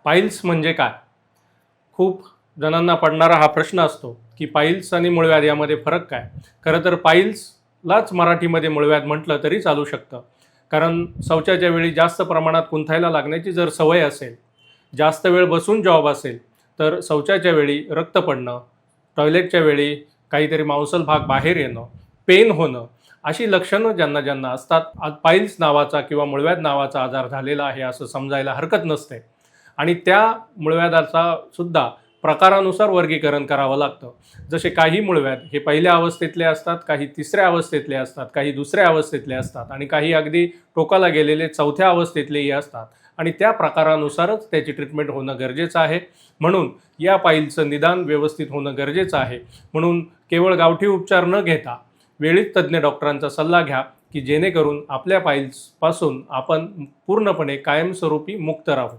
Piles म्हणजे काय? खूप जणांना पडणारा हा प्रश्न असतो की पाईल्स आणि मूळव्याध यामध्ये फरक काय? खरं तर पाईल्सलाच मराठीमध्ये मूळव्याध म्हटलं तरी चालू शकतं. कारण शौचाच्या वेळी जास्त प्रमाणात कुंथायला लागण्याची जर सवय असेल, जास्त वेळ बसून जॉब असेल, तर शौचाच्या वेळी रक्त पडणं, टॉयलेटच्या वेळी काहीतरी मांसल भाग बाहेर येणं, पेन होणं, अशी लक्षणं ज्यांना ज्यांना असतात, आज पाईल्स नावाचा किंवा मूळव्याध नावाचा आजार झालेला आहे असं समजायला हरकत नसते. आणि त्या मूळव्याधाचा सुद्धा प्रकारानुसार वर्गीकरण करावं लागतं. जसे काही मूळव्याध हे पहिल्या अवस्थेतले असतात, काही तिसऱ्या अवस्थेतले असतात, काही दुसऱ्या अवस्थेतले असतात आणि काही अगदी टोकाला गेलेले चौथ्या अवस्थेतलेही असतात. आणि त्या प्रकारानुसारच त्याची ट्रीटमेंट होणं गरजेचं आहे. म्हणून या पाईलचं निदान व्यवस्थित होणं गरजेचं आहे. म्हणून केवळ गावठी उपचार न घेता वेळीच तज्ज्ञ डॉक्टरांचा सल्ला घ्या की जेणेकरून आपल्या पाईल्सपासून आपण पूर्णपणे कायमस्वरूपी मुक्त राहू.